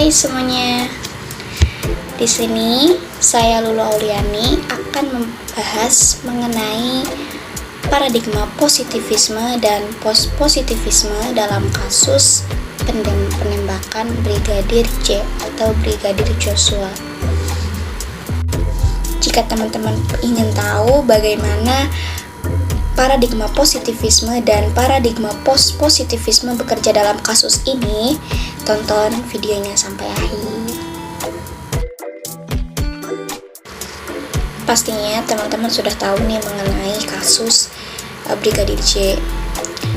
Hai semuanya. Di sini saya Lulu Auliani akan membahas mengenai paradigma positivisme dan post-positivisme dalam kasus penembakan Brigadir J atau Brigadir Joshua. Jika teman-teman ingin tahu bagaimana paradigma positivisme dan paradigma post-positivisme bekerja dalam kasus ini, tonton videonya sampai akhir. Pastinya teman-teman sudah tahu nih mengenai kasus Brigadir J.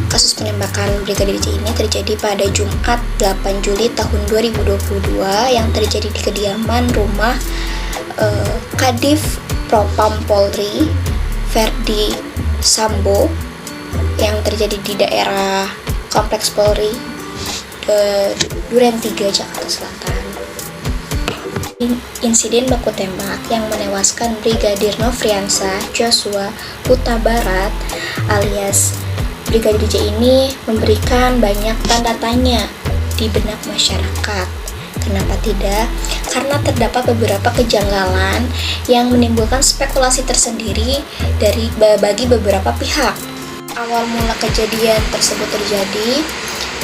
Kasus penembakan Brigadir J ini terjadi pada Jumat 8 Juli tahun 2022 yang terjadi di kediaman rumah Kadif Propam Polri Verdi Sambo yang terjadi di daerah Kompleks Polri Duren 3, Jakarta Selatan. Insiden baku tembak yang menewaskan Brigadir Nofriansah Joshua Huta Barat alias Brigadir J ini memberikan banyak tanda tanya di benak masyarakat. Kenapa tidak? Karena terdapat beberapa kejanggalan yang menimbulkan spekulasi tersendiri bagi beberapa pihak. Awal mula kejadian tersebut terjadi,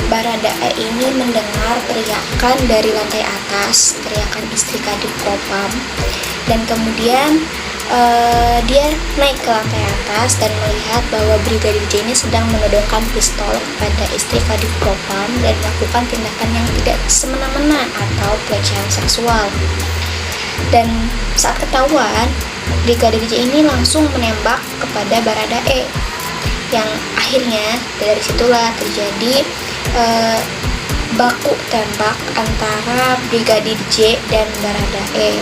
Baradae ini mendengar teriakan dari lantai atas, teriakan istri Kadif Propam, dan kemudian dia naik ke lantai atas dan melihat bahwa Brigadir J ini sedang menodongkan pistol kepada istri Kadif Propam dan melakukan tindakan yang tidak semena-mena atau pelecehan seksual. Dan saat ketahuan, Brigadir J ini langsung menembak kepada Baradae, yang akhirnya dari situlah terjadi baku tembak antara Brigadir J dan Baradae.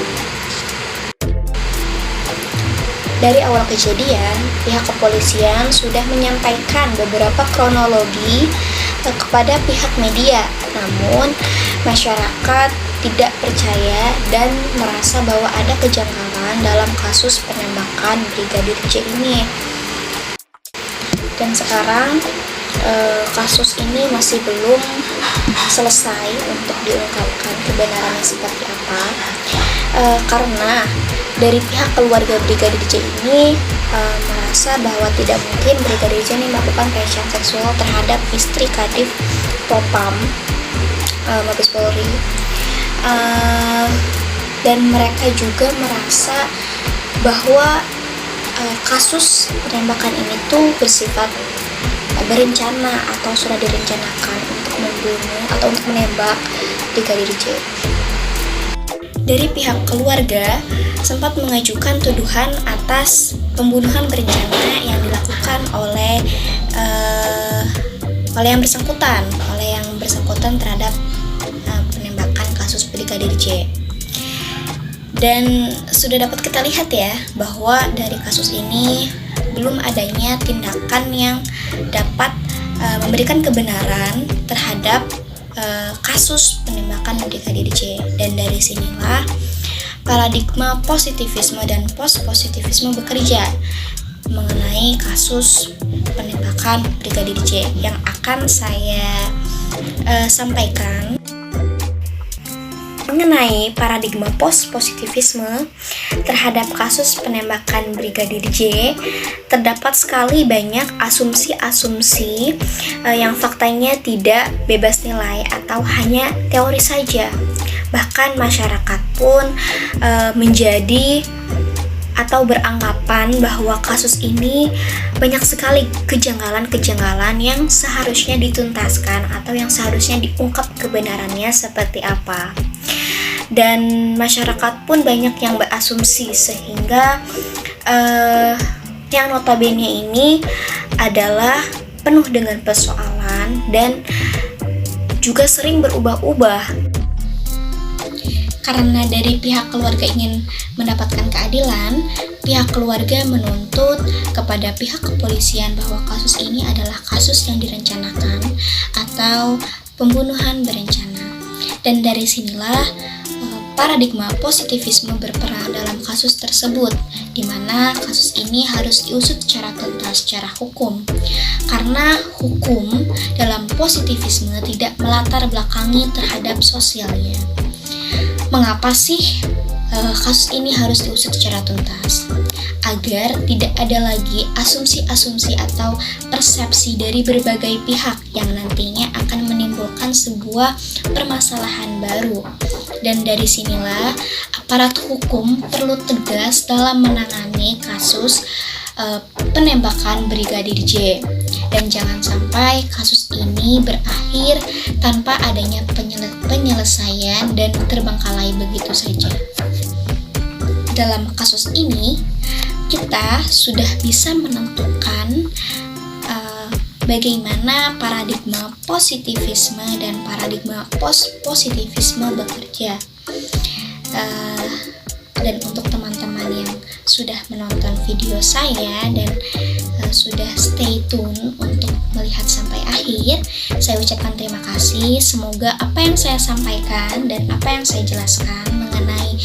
Dari awal kejadian, pihak kepolisian sudah menyampaikan beberapa kronologi kepada pihak media. Namun, masyarakat tidak percaya dan merasa bahwa ada kejanggalan dalam kasus penembakan Brigadir J ini. Dan sekarang, kasus ini masih belum selesai untuk diungkapkan kebenarannya seperti apa, karena dari pihak keluarga Brigadir J ini merasa bahwa tidak mungkin Brigadir J ini melakukan pelecehan seksual terhadap istri Kadif Propam Mabes Polri, dan mereka juga merasa bahwa kasus penembakan ini tuh bersifat berencana atau sudah direncanakan untuk membunuh atau untuk menembak Brigadir J. Dari pihak keluarga sempat mengajukan tuduhan atas pembunuhan berencana yang dilakukan oleh yang bersangkutan terhadap penembakan kasus Brigadir J. Dan sudah dapat kita lihat ya bahwa dari kasus ini belum adanya tindakan yang dapat memberikan kebenaran terhadap kasus penembakan Brigadir J. Dan dari sinilah paradigma positivisme dan post-positivisme bekerja mengenai kasus penembakan Brigadir J yang akan saya sampaikan. Mengenai paradigma post-positivisme terhadap kasus penembakan Brigadir J, terdapat sekali banyak asumsi-asumsi yang faktanya tidak bebas nilai atau hanya teori saja. Bahkan masyarakat pun menjadi atau beranggapan bahwa kasus ini banyak sekali kejanggalan-kejanggalan yang seharusnya dituntaskan atau yang seharusnya diungkap kebenarannya seperti apa. Dan masyarakat pun banyak yang berasumsi sehingga yang notabene ini adalah penuh dengan persoalan dan juga sering berubah-ubah. Karena dari pihak keluarga ingin mendapatkan keadilan, pihak keluarga menuntut kepada pihak kepolisian bahwa kasus ini adalah kasus yang direncanakan atau pembunuhan berencana. Dan dari sinilah paradigma positivisme berperan dalam kasus tersebut, di mana kasus ini harus diusut secara tuntas secara hukum. Karena hukum dalam positivisme tidak melatar belakangi terhadap sosialnya. Mengapa sih kasus ini harus diusut secara tuntas? Agar tidak ada lagi asumsi-asumsi atau persepsi dari berbagai pihak yang nantinya akan menimbulkan sebuah permasalahan baru. Dan dari sinilah aparat hukum perlu tegas dalam menangani kasus penembakan Brigadir J. Dan jangan sampai kasus ini berakhir tanpa adanya penyelesaian dan terbengkalai begitu saja. Dalam kasus ini, kita sudah bisa menentukan bagaimana paradigma positivisme dan paradigma post-positivisme bekerja. Dan untuk teman-teman yang sudah menonton video saya dan sudah stay tune untuk melihat sampai akhir, saya ucapkan terima kasih. Semoga apa yang saya sampaikan dan apa yang saya jelaskan mengenai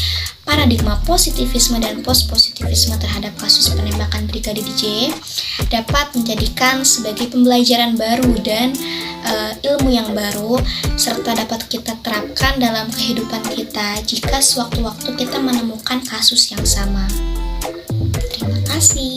paradigma positivisme dan post-positivisme terhadap kasus penembakan Brigadir J dapat menjadikan sebagai pembelajaran baru dan ilmu yang baru, serta dapat kita terapkan dalam kehidupan kita jika sewaktu-waktu kita menemukan kasus yang sama. Terima kasih.